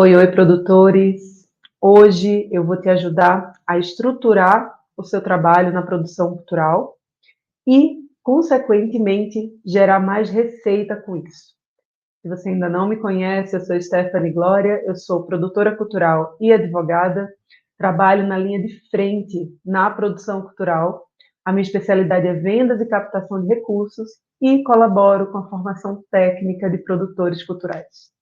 Oi, oi, produtores! Hoje eu vou te ajudar a estruturar o seu trabalho na produção cultural e, consequentemente, gerar mais receita com isso. Se você ainda não me conhece, eu sou Stephanie Glória, eu sou produtora cultural e advogada, trabalho na linha de frente na produção cultural. A minha especialidade é vendas e captação de recursos e colaboro com a formação técnica de produtores culturais.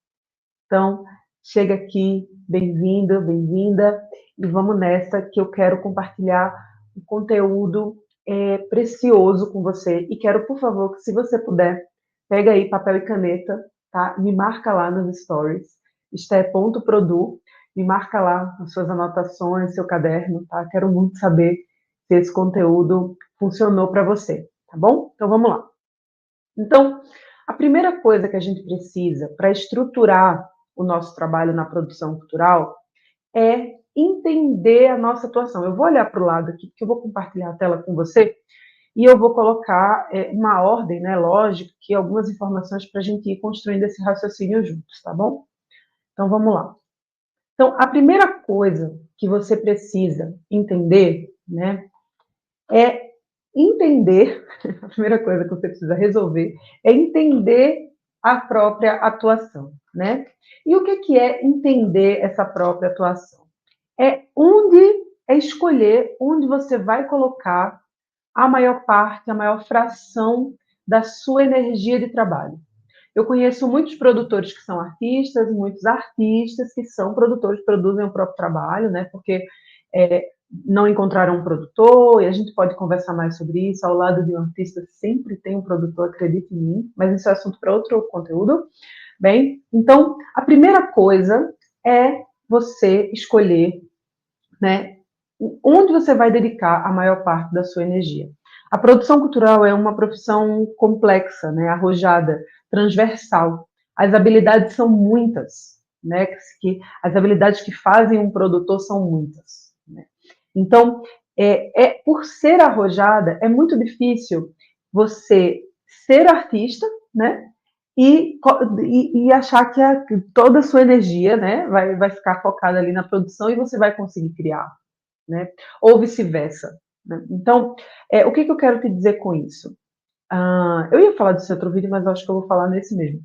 Então, chega aqui, bem-vindo, bem-vinda, e vamos nessa que eu quero compartilhar um conteúdo precioso com você. E quero, por favor, que se você puder, pega aí papel e caneta, tá? Me marca lá nos stories, esté.produ, me marca lá as suas anotações, seu caderno, tá? Quero muito saber se esse conteúdo funcionou para você, tá bom? Então, vamos lá. Então, a primeira coisa que a gente precisa para estruturar o nosso trabalho na produção cultural é entender a nossa atuação. Eu vou olhar para o lado aqui, porque eu vou compartilhar a tela com você, e eu vou colocar uma ordem, né, lógico, que algumas informações para a gente ir construindo esse raciocínio juntos, tá bom? Então, vamos lá. Então, a primeira coisa que você precisa entender, né, é entender, a primeira coisa que você precisa resolver é entender a própria atuação, né? E o que é entender essa própria atuação? É escolher onde você vai colocar a maior parte, a maior fração da sua energia de trabalho. Eu conheço muitos produtores que são artistas, muitos artistas que são produtores, produzem o próprio trabalho, né? Porque não encontraram um produtor, e a gente pode conversar mais sobre isso. Ao lado de um artista sempre tem um produtor, acredite em mim, mas isso é assunto para outro conteúdo. Bem, então, a primeira coisa é você escolher, né, onde você vai dedicar a maior parte da sua energia. A produção cultural é uma profissão complexa, né, arrojada, transversal. As habilidades são muitas, né, as habilidades que fazem um produtor são muitas, né? Então, por ser arrojada, é muito difícil você ser artista, né, e achar que toda a sua energia, né, vai ficar focada ali na produção e você vai conseguir criar, né? Ou vice-versa, né? Então, o que eu quero te dizer com isso? Eu ia falar desse outro vídeo, mas acho que eu vou falar nesse mesmo.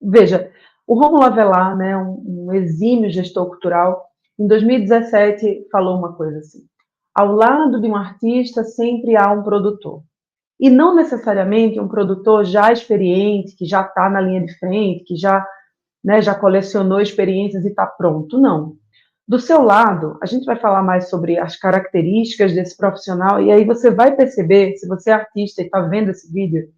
Veja, o Rômulo Avelar, né, um exímio gestor cultural, em 2017 falou uma coisa assim: ao lado de um artista sempre há um produtor. E não necessariamente um produtor já experiente, que já está na linha de frente, que já, né, já colecionou experiências e está pronto. Não. Do seu lado, a gente vai falar mais sobre as características desse profissional, e aí você vai perceber, se você é artista e está vendo esse vídeo,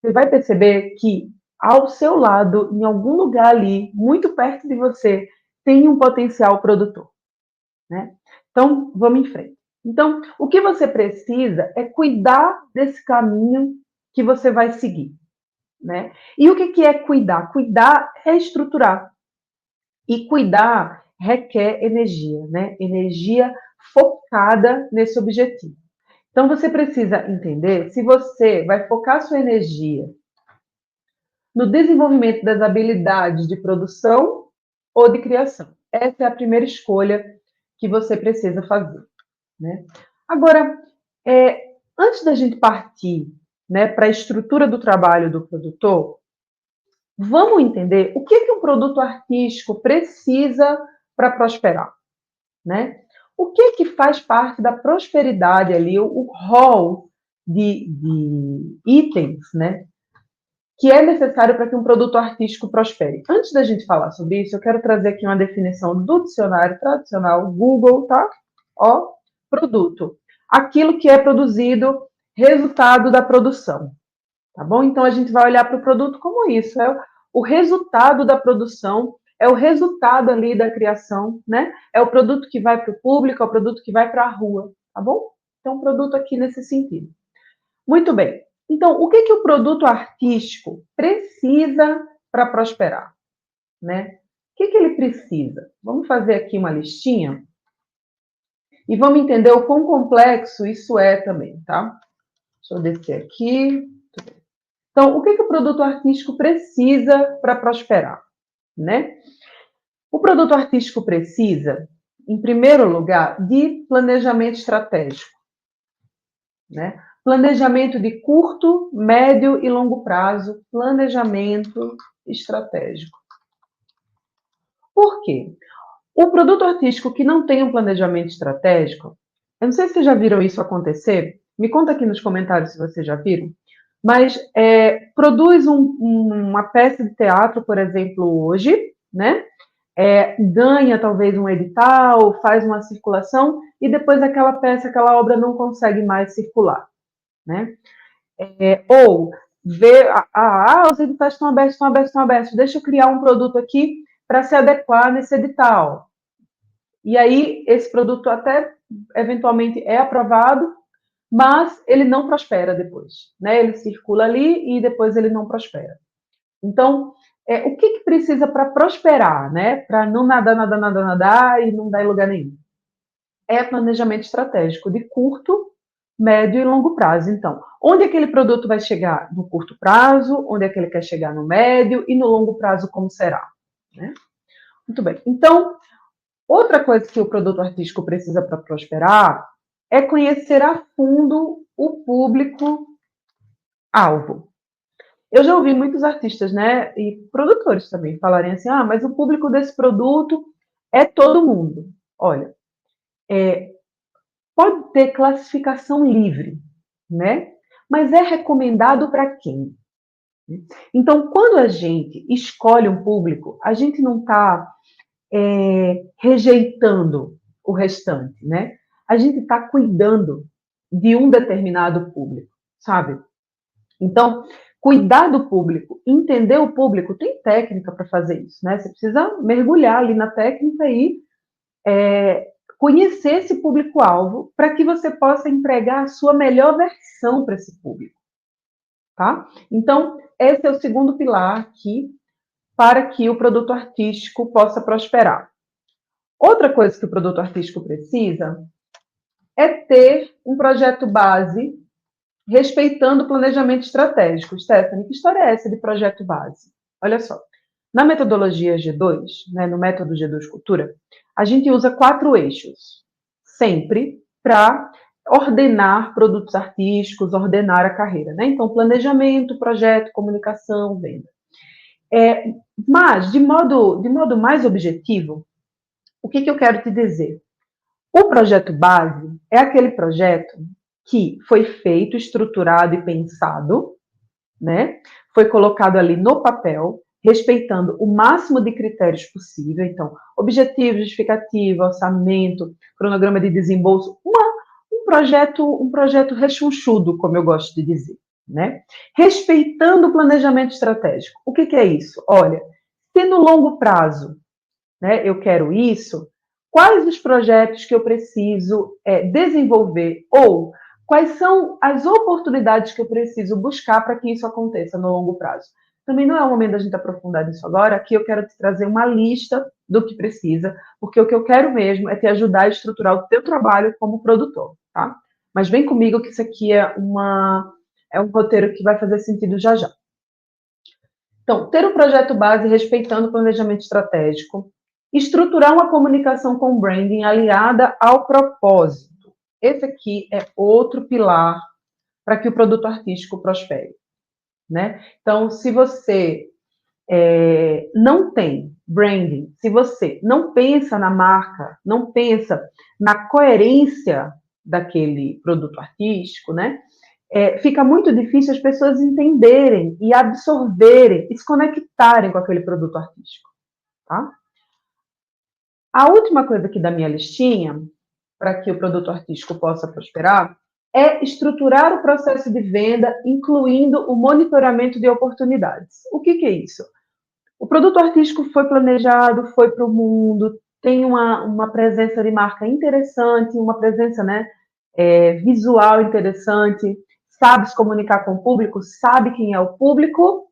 você vai perceber que ao seu lado, em algum lugar ali, muito perto de você, tem um potencial produtor, né? Então, vamos em frente. Então, o que você precisa é cuidar desse caminho que você vai seguir, né? E o que é cuidar? Cuidar é estruturar. E cuidar requer energia, né? Energia focada nesse objetivo. Então, você precisa entender se você vai focar sua energia no desenvolvimento das habilidades de produção ou de criação. Essa é a primeira escolha que você precisa fazer, né? Agora, antes da gente partir, né, para a estrutura do trabalho do produtor, vamos entender o que um produto artístico precisa para prosperar, né? O que faz parte da prosperidade ali, o rol de itens, né, que é necessário para que um produto artístico prospere. Antes da gente falar sobre isso, eu quero trazer aqui uma definição do dicionário tradicional Google, tá? Ó, produto. Aquilo que é produzido, resultado da produção, tá bom? Então a gente vai olhar para o produto como isso, é o resultado da produção, é o resultado ali da criação, né? É o produto que vai para o público, é o produto que vai para a rua, tá bom? Então, produto aqui nesse sentido. Muito bem. Então, o que o produto artístico precisa para prosperar, né? O que ele precisa? Vamos fazer aqui uma listinha e vamos entender o quão complexo isso é também, tá? Deixa eu descer aqui. Então, o que o produto artístico precisa para prosperar, né? O produto artístico precisa, em primeiro lugar, de planejamento estratégico, né? Planejamento de curto, médio e longo prazo, planejamento estratégico. Por quê? O produto artístico que não tem um planejamento estratégico, eu não sei se vocês já viram isso acontecer, me conta aqui nos comentários se vocês já viram, mas produz uma peça de teatro, por exemplo, hoje, né? Ganha talvez um edital, faz uma circulação e depois aquela peça, aquela obra não consegue mais circular, né? Ou ver, os editais estão abertos, estão abertos, estão abertos, deixa eu criar um produto aqui para se adequar nesse edital. E aí esse produto até eventualmente é aprovado, mas ele não prospera depois, né? Ele circula ali e depois ele não prospera. Então, o que precisa para prosperar, né? Para não nadar e não dar em lugar nenhum? É planejamento estratégico de curto, médio e longo prazo. Então, onde aquele produto vai chegar no curto prazo, onde é que ele quer chegar no médio e no longo prazo, como será? Né? Muito bem. Então, outra coisa que o produto artístico precisa para prosperar é conhecer a fundo o público-alvo. Eu já ouvi muitos artistas, né, e produtores também falarem assim, mas o público desse produto é todo mundo. Olha, pode ter classificação livre, né? Mas é recomendado para quem? Então, quando a gente escolhe um público, a gente não está rejeitando o restante, né? A gente está cuidando de um determinado público, sabe? Então, cuidar do público, entender o público, tem técnica para fazer isso, né? Você precisa mergulhar ali na técnica e conhecer esse público-alvo para que você possa empregar a sua melhor versão para esse público, tá? Então, esse é o segundo pilar aqui para que o produto artístico possa prosperar. Outra coisa que o produto artístico precisa é ter um projeto base respeitando o planejamento estratégico. Stephanie, que história é essa de projeto base? Olha só, na metodologia G2, né, no método G2 Cultura, a gente usa 4 eixos, sempre para ordenar produtos artísticos, ordenar a carreira. Né? Então, planejamento, projeto, comunicação, venda. Mas, de modo mais objetivo, o que eu quero te dizer? O projeto base é aquele projeto que foi feito, estruturado e pensado, né? Foi colocado ali no papel, respeitando o máximo de critérios possível. Então, objetivo, justificativa, orçamento, cronograma de desembolso, um projeto rechonchudo, como eu gosto de dizer, né? Respeitando o planejamento estratégico. O que é isso? Olha, se no longo prazo, né, eu quero isso, quais os projetos que eu preciso desenvolver ou quais são as oportunidades que eu preciso buscar para que isso aconteça no longo prazo. Também não é o momento da gente aprofundar nisso agora. Aqui eu quero te trazer uma lista do que precisa, porque o que eu quero mesmo é te ajudar a estruturar o teu trabalho como produtor, tá? Mas vem comigo que isso aqui é um roteiro que vai fazer sentido já já. Então, ter um projeto base respeitando o planejamento estratégico, estruturar uma comunicação com branding aliada ao propósito. Esse aqui é outro pilar para que o produto artístico prospere, né? Então, se você não tem branding, se você não pensa na marca, não pensa na coerência daquele produto artístico, né? Fica muito difícil as pessoas entenderem e absorverem e se conectarem com aquele produto artístico, tá? A última coisa aqui da minha listinha, para que o produto artístico possa prosperar, é estruturar o processo de venda, incluindo o monitoramento de oportunidades. O que é isso? O produto artístico foi planejado, foi para o mundo, tem uma presença de marca interessante, uma presença, né, visual interessante, sabe se comunicar com o público, sabe quem é o público,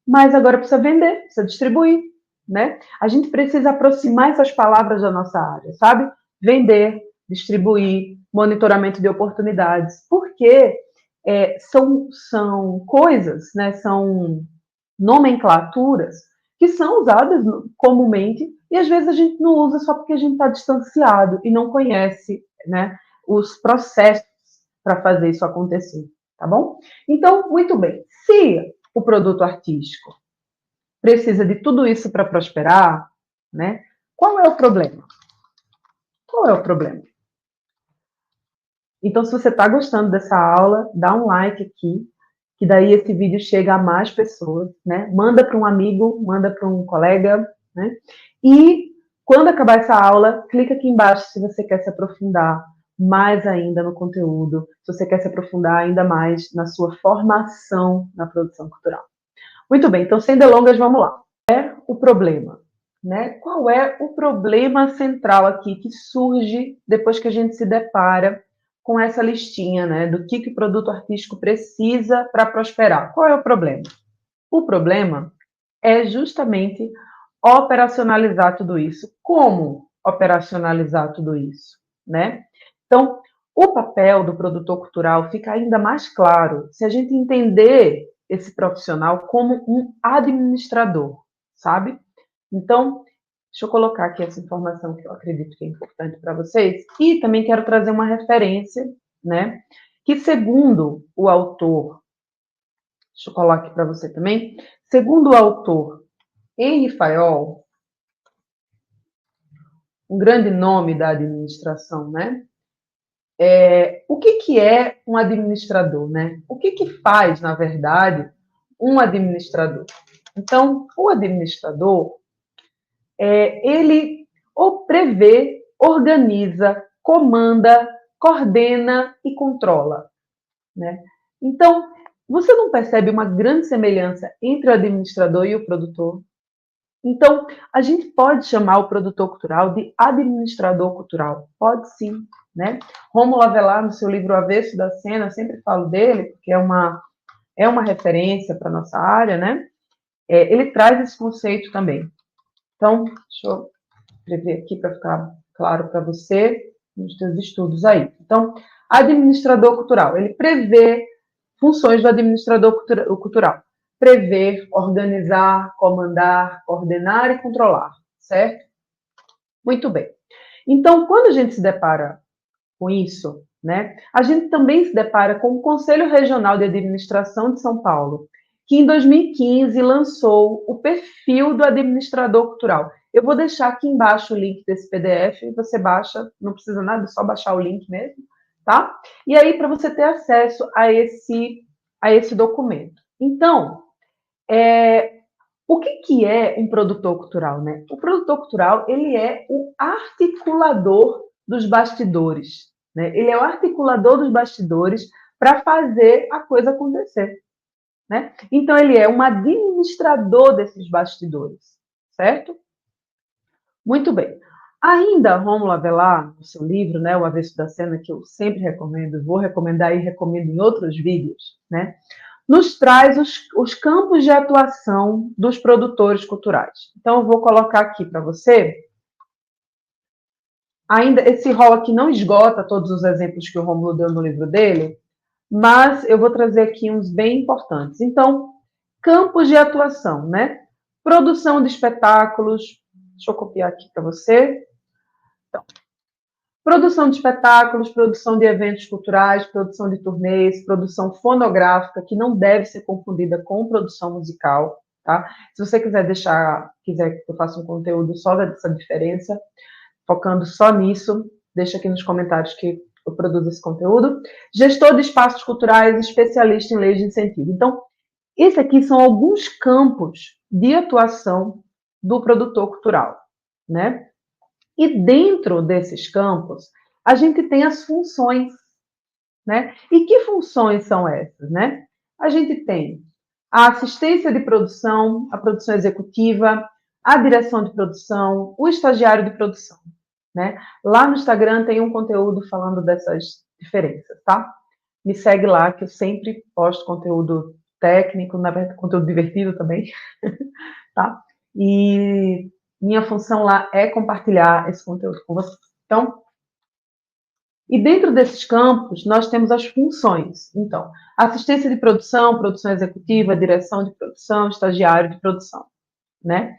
mas agora precisa vender, precisa distribuir, né? A gente precisa aproximar essas palavras da nossa área, sabe? Vender, distribuir, monitoramento de oportunidades, porque são coisas, né? São nomenclaturas que são usadas comumente e E às vezes a gente não usa só porque a gente está distanciado e não conhece, né, os processos para fazer isso acontecer, tá bom? Então, muito bem. Se o produto artístico precisa de tudo isso para prosperar, né? Qual é o problema? Qual é o problema? Então, se você está gostando dessa aula, dá um like aqui, que daí esse vídeo chega a mais pessoas, né? Manda para um amigo, manda para um colega, né? E quando acabar essa aula, clica aqui embaixo se você quer se aprofundar mais ainda no conteúdo, se você quer se aprofundar ainda mais na sua formação na produção cultural. Muito bem, então sem delongas, vamos lá. O problema, né? Qual é o problema central aqui que surge depois que a gente se depara com essa listinha, né, do que o produto artístico precisa para prosperar? Qual é o problema? O problema é justamente operacionalizar tudo isso. Como operacionalizar tudo isso, né? Então, o papel do produtor cultural fica ainda mais claro se a gente entender esse profissional como um administrador, sabe? Então, deixa eu colocar aqui essa informação que eu acredito que é importante para vocês. E também quero trazer uma referência, né? Que segundo o autor, deixa eu colocar aqui para você também, segundo o autor Henry Fayol, um grande nome da administração, né? O que é um administrador, né? O que faz, na verdade, um administrador? Então, o administrador, ele ou prevê, organiza, comanda, coordena e controla, né? Então, você não percebe uma grande semelhança entre o administrador e o produtor? Então, a gente pode chamar o produtor cultural de administrador cultural. Pode sim, né? Rômulo Avelar, no seu livro Avesso da Cena, eu sempre falo dele, porque é uma referência para a nossa área, né? Ele traz esse conceito também. Então, deixa eu escrever aqui para ficar claro para você nos seus estudos aí. Então, administrador cultural, ele prevê funções do administrador cultural. Prever, organizar, comandar, coordenar e controlar, certo? Muito bem. Então, quando a gente se depara com isso, né, a gente também se depara com o Conselho Regional de Administração de São Paulo, que em 2015 lançou o perfil do administrador cultural. Eu vou deixar aqui embaixo o link desse PDF, você baixa, não precisa nada, é só baixar o link mesmo, tá? E aí, para você ter acesso a esse documento. Então, o que é um produtor cultural, né? O produtor cultural, ele é o articulador dos bastidores, né? Ele é o articulador dos bastidores para fazer a coisa acontecer, né? Então, ele é um administrador desses bastidores, certo? Muito bem. Ainda, Rômulo Avelar, no seu livro, né, O Avesso da Cena, que eu sempre recomendo, vou recomendar e recomendo em outros vídeos, né? Nos traz os campos de atuação dos produtores culturais. Então, eu vou colocar aqui para você. Ainda esse rol aqui não esgota todos os exemplos que o Rômulo deu no livro dele, mas eu vou trazer aqui uns bem importantes. Então, campos de atuação, né? Produção de espetáculos. Deixa eu copiar aqui para você. Então, produção de espetáculos, produção de eventos culturais, produção de turnês, produção fonográfica, que não deve ser confundida com produção musical, tá? Se você quiser que eu faça um conteúdo só dessa diferença, focando só nisso, deixa aqui nos comentários que eu produzo esse conteúdo. Gestor de espaços culturais, especialista em leis de incentivo. Então, esses aqui são alguns campos de atuação do produtor cultural, né? E dentro desses campos, a gente tem as funções, né? E que funções são essas, né? A gente tem a assistência de produção, a produção executiva, a direção de produção, o estagiário de produção, né? Lá no Instagram tem um conteúdo falando dessas diferenças, tá? Me segue lá que eu sempre posto conteúdo técnico, na verdade, conteúdo divertido também, tá? E minha função lá é compartilhar esse conteúdo com vocês. Então, e dentro desses campos, nós temos as funções. Então, assistência de produção, produção executiva, direção de produção, estagiário de produção, né?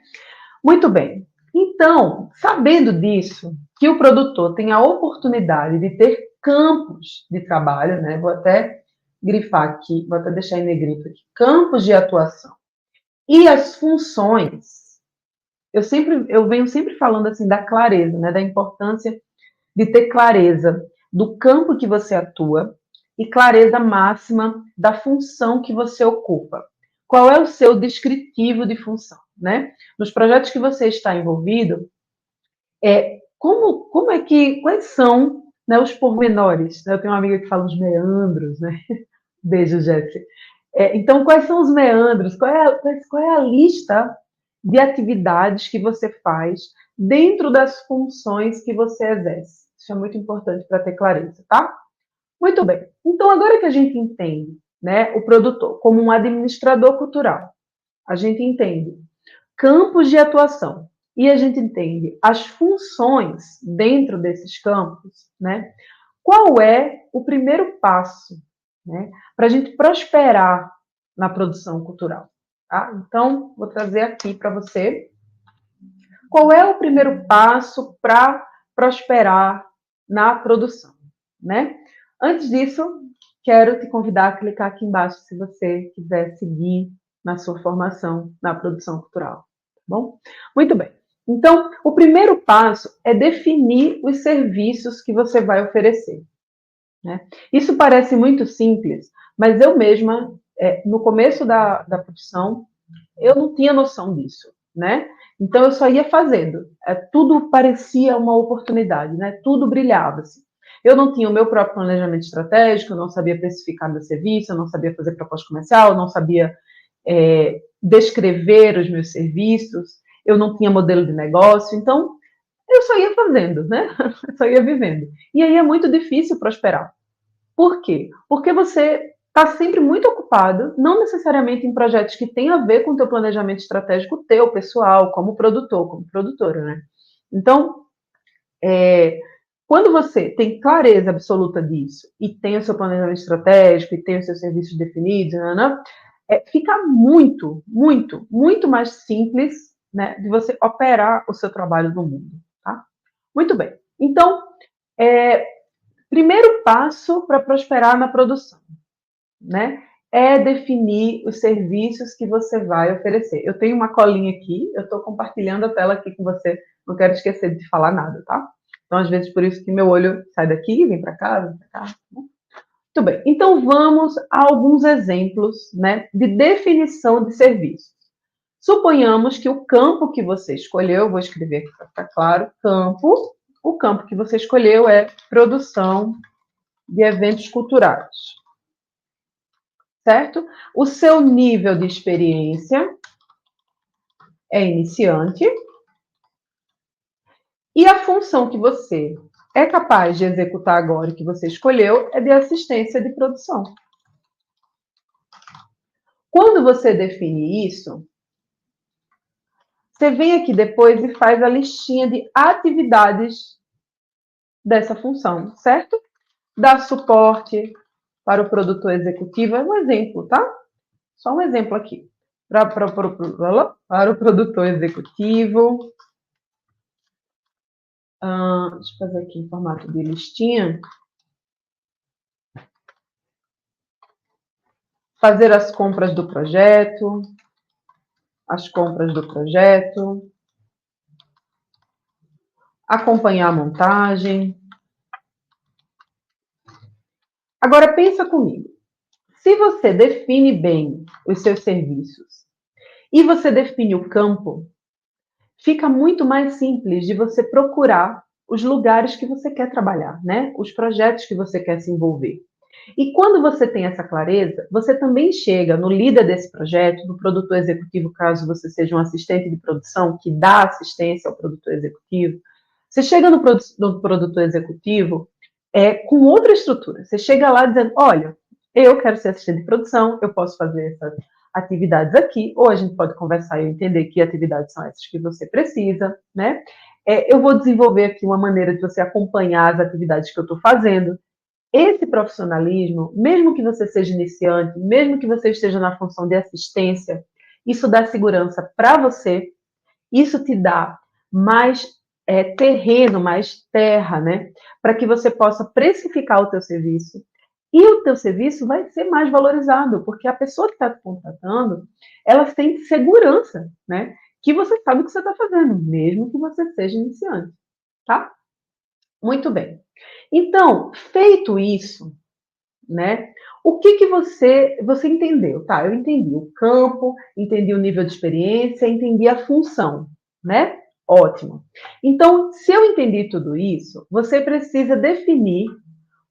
Muito bem. Então, sabendo disso, que o produtor tem a oportunidade de ter campos de trabalho, né? Vou até grifar aqui, vou até deixar em negrito aqui, campos de atuação. E as funções, eu venho sempre falando assim da clareza, né? Da importância de ter clareza do campo que você atua e clareza máxima da função que você ocupa. Qual é o seu descritivo de função, né? Nos projetos que você está envolvido, como é que, quais são, né, os pormenores? Eu tenho uma amiga que fala os meandros, né? Beijo, Jéssica. Então, quais são os meandros? Qual é a lista de atividades que você faz dentro das funções que você exerce? Isso é muito importante para ter clareza, tá? Muito bem. Então, agora que a gente entende, né, o produtor como um administrador cultural, a gente entende campos de atuação e a gente entende as funções dentro desses campos, né? Qual é o primeiro passo, né, para a gente prosperar na produção cultural? Tá? Então, vou trazer aqui para você qual é o primeiro passo para prosperar na produção, né? Antes disso, quero te convidar a clicar aqui embaixo se você quiser seguir na sua formação na produção cultural, tá bom? Muito bem. Então, o primeiro passo é definir os serviços que você vai oferecer, né? Isso parece muito simples, mas eu mesma, no começo da profissão, eu não tinha noção disso, né? Então eu só ia fazendo. Tudo parecia uma oportunidade, né? Tudo brilhava, assim. Eu não tinha o meu próprio planejamento estratégico, eu não sabia precificar meu serviço, eu não sabia fazer proposta comercial, eu não sabia descrever os meus serviços, eu não tinha modelo de negócio, então eu só ia fazendo, né? Eu só ia vivendo. E aí é muito difícil prosperar. Por quê? Porque você está sempre muito ocupado, não necessariamente em projetos que têm a ver com o teu planejamento estratégico teu, pessoal, como produtor, como produtora, né? Então, quando você tem clareza absoluta disso e tem o seu planejamento estratégico e tem os seus serviços definidos, né, fica muito, muito, muito mais simples, né, de você operar o seu trabalho no mundo, tá? Muito bem. Então, primeiro passo para prosperar na produção, né? É definir os serviços que você vai oferecer. Eu tenho uma colinha aqui, eu estou compartilhando a tela aqui com você, não quero esquecer de falar nada, tá? Então, às vezes, por isso que meu olho sai daqui, vem para cá, vem para cá. Muito bem. Então, vamos a alguns exemplos, né, de definição de serviços. Suponhamos que o campo que você escolheu, vou escrever aqui para ficar claro, o campo que você escolheu é produção de eventos culturais, certo? O seu nível de experiência é iniciante e a função que você é capaz de executar agora, que você escolheu, é de assistência de produção. Quando você define isso, você vem aqui depois e faz a listinha de atividades dessa função, certo? Dá suporte para o produtor executivo, é um exemplo, tá? Só um exemplo aqui. Para o produtor executivo, deixa eu fazer aqui em formato de listinha. Fazer as compras do projeto, acompanhar a montagem. Agora pensa comigo. Se você define bem os seus serviços e você define o campo, fica muito mais simples de você procurar os lugares que você quer trabalhar, né? Os projetos que você quer se envolver. E quando você tem essa clareza, você também chega no líder desse projeto, no produtor executivo, caso você seja um assistente de produção que dá assistência ao produtor executivo. Você chega no produtor executivo com outra estrutura. Você chega lá dizendo, olha, eu quero ser assistente de produção, eu posso fazer essas atividades aqui, ou a gente pode conversar e entender que atividades são essas que você precisa, né? Eu vou desenvolver aqui uma maneira de você acompanhar as atividades que eu estou fazendo. Esse profissionalismo, mesmo que você seja iniciante, mesmo que você esteja na função de assistência, isso dá segurança para você, isso te dá mais terreno, mais terra, né? Para que você possa precificar o teu serviço. E o teu serviço vai ser mais valorizado, porque a pessoa que está te contratando, ela sente segurança, né? Que você sabe o que você está fazendo, mesmo que você seja iniciante, tá? Muito bem. Então, feito isso, né? O que você entendeu? Tá, eu entendi o campo, entendi o nível de experiência, entendi a função, né? Ótimo. Então, se eu entendi tudo isso, você precisa definir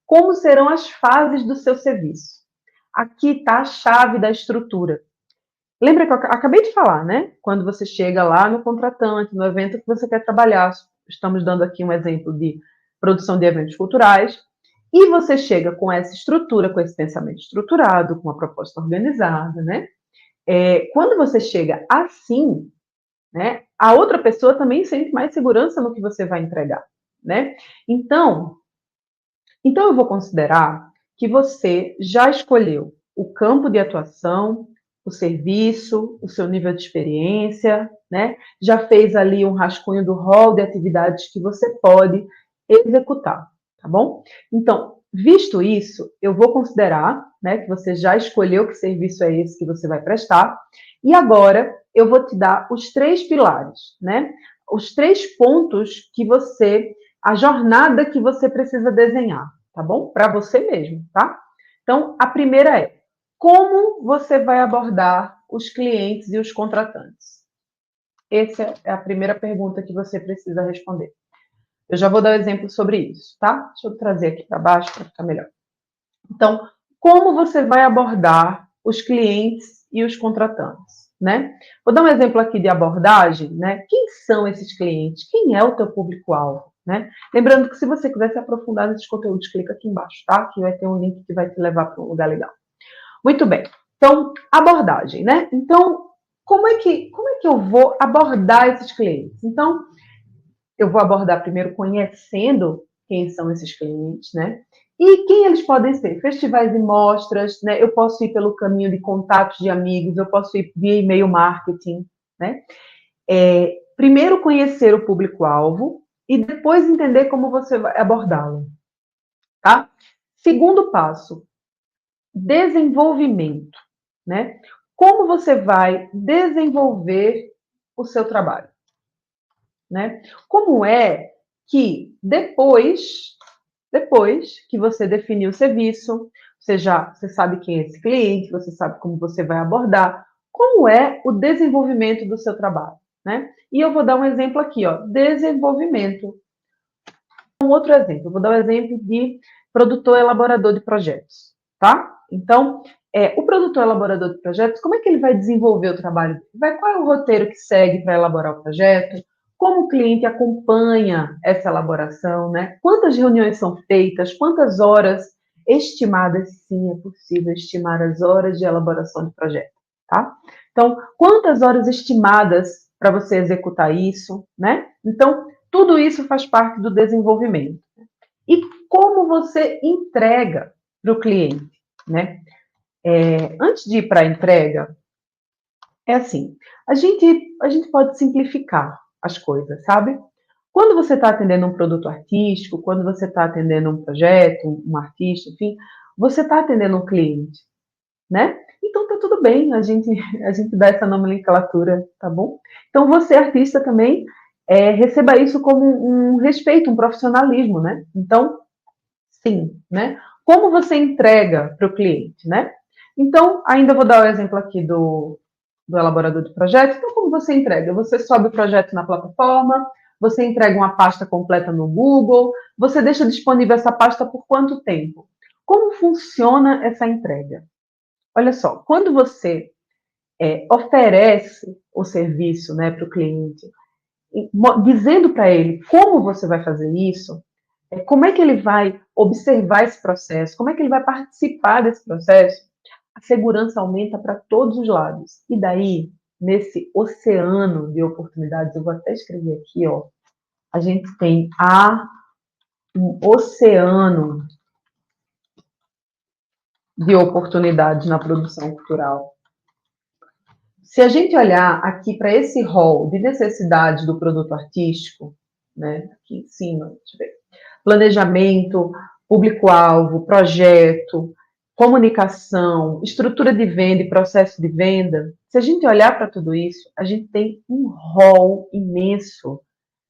como serão as fases do seu serviço. Aqui está a chave da estrutura. Lembra que eu acabei de falar, né? Quando você chega lá no contratante, no evento que você quer trabalhar, estamos dando aqui um exemplo de produção de eventos culturais, e você chega com essa estrutura, com esse pensamento estruturado, com uma proposta organizada, né? Quando você chega assim, né, a outra pessoa também sente mais segurança no que você vai entregar, né? Então eu vou considerar que você já escolheu o campo de atuação, o serviço, o seu nível de experiência, né? Já fez ali um rascunho do rol de atividades que você pode executar, tá bom? Então, visto isso, eu vou considerar, né, que você já escolheu que serviço é esse que você vai prestar, e agora eu vou te dar os 3 pilares, né? Os 3 pontos que a jornada que você precisa desenhar, tá bom? Para você mesmo, tá? Então, a primeira é: como você vai abordar os clientes e os contratantes? Essa é a primeira pergunta que você precisa responder. Eu já vou dar um exemplo sobre isso, tá? Deixa eu trazer aqui para baixo para ficar melhor. Então, como você vai abordar os clientes e os contratantes, né? Vou dar um exemplo aqui de abordagem, né? Quem são esses clientes? Quem é o teu público-alvo, né? Lembrando que se você quiser se aprofundar nesses conteúdos, clica aqui embaixo, tá? Que vai ter um link que vai te levar para um lugar legal. Muito bem. Então, abordagem, né? Então, como é que eu vou abordar esses clientes? Então, eu vou abordar primeiro conhecendo quem são esses clientes, né? E quem eles podem ser? Festivais e mostras, né? Eu posso ir pelo caminho de contatos de amigos, eu posso ir via e-mail marketing, né? Primeiro conhecer o público-alvo e depois entender como você vai abordá-lo, tá? Segundo passo, desenvolvimento, né? Como você vai desenvolver o seu trabalho, né? Como é que depois que você definir o serviço, você sabe quem é esse cliente, você sabe como você vai abordar, como é o desenvolvimento do seu trabalho, né? E eu vou dar um exemplo aqui, ó, desenvolvimento. Um outro exemplo, eu vou dar um exemplo de produtor elaborador de projetos, tá? Então, o produtor elaborador de projetos, como é que ele vai desenvolver o trabalho? Qual é o roteiro que segue para elaborar o projeto? Como o cliente acompanha essa elaboração, né? Quantas reuniões são feitas? Quantas horas estimadas? Sim, é possível estimar as horas de elaboração de projeto, tá? Então, quantas horas estimadas para você executar isso, né? Então, tudo isso faz parte do desenvolvimento. E como você entrega para o cliente, né? Antes de ir para a entrega, é assim, a gente pode simplificar as coisas, sabe? Quando você está atendendo um produto artístico, quando você está atendendo um projeto, um artista, enfim, você está atendendo um cliente, né? Então tá tudo bem, a gente dá essa nomenclatura, tá bom? Então você, artista, também receba isso como um respeito, um profissionalismo, né? Então, sim, né? Como você entrega para o cliente, né? Então, ainda vou dar o exemplo aqui do elaborador de projeto. Então, como você entrega? Você sobe o projeto na plataforma, você entrega uma pasta completa no Google, você deixa disponível essa pasta por quanto tempo? Como funciona essa entrega? Olha só, quando você oferece o serviço, né, para o cliente, dizendo para ele como você vai fazer isso, como é que ele vai observar esse processo, como é que ele vai participar desse processo, a segurança aumenta para todos os lados. E daí, nesse oceano de oportunidades, eu vou até escrever aqui, ó, a gente tem um oceano de oportunidades na produção cultural. se a gente olhar aqui para esse rol de necessidades do produto artístico, né, aqui em cima, deixa eu ver, planejamento, público-alvo, projeto, comunicação, estrutura de venda e processo de venda, se a gente olhar para tudo isso, a gente tem um rol imenso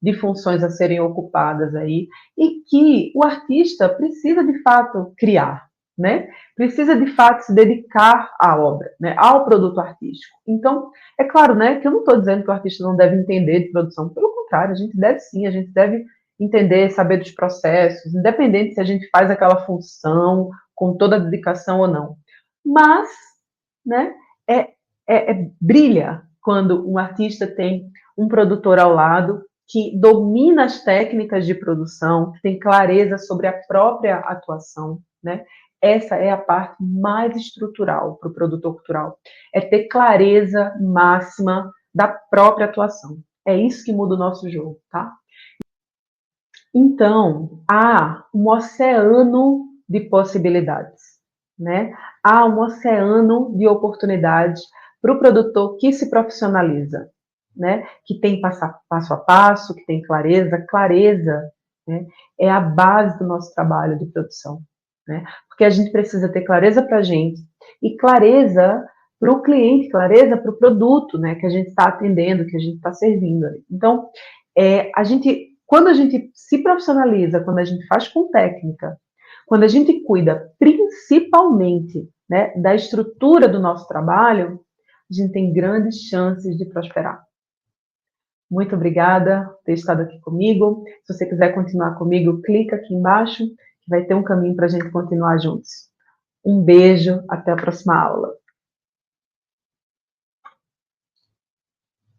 de funções a serem ocupadas aí e que o artista precisa de fato criar, né? Precisa de fato se dedicar à obra, né? Ao produto artístico. Então, é claro, né, que eu não estou dizendo que o artista não deve entender de produção, pelo contrário, a gente deve sim, a gente deve entender, saber dos processos, independente se a gente faz aquela função com toda a dedicação ou não. Mas, né, brilha quando um artista tem um produtor ao lado que domina as técnicas de produção, que tem clareza sobre a própria atuação, né? Essa é a parte mais estrutural para o produtor cultural, é ter clareza máxima da própria atuação. É isso que muda o nosso jogo, tá? Então, há um oceano de possibilidades, né? Há um oceano de oportunidades para o produtor que se profissionaliza, né? Que tem passo a passo, que tem clareza. Clareza, né, é a base do nosso trabalho de produção, né? Porque a gente precisa ter clareza para a gente e clareza para o cliente, clareza para o produto, né? Que a gente está atendendo, que a gente está servindo. Então, quando a gente se profissionaliza, quando a gente faz com técnica, quando a gente cuida principalmente, né, da estrutura do nosso trabalho, a gente tem grandes chances de prosperar. Muito obrigada por ter estado aqui comigo. Se você quiser continuar comigo, clica aqui embaixo, que vai ter um caminho para a gente continuar juntos. Um beijo, até a próxima aula.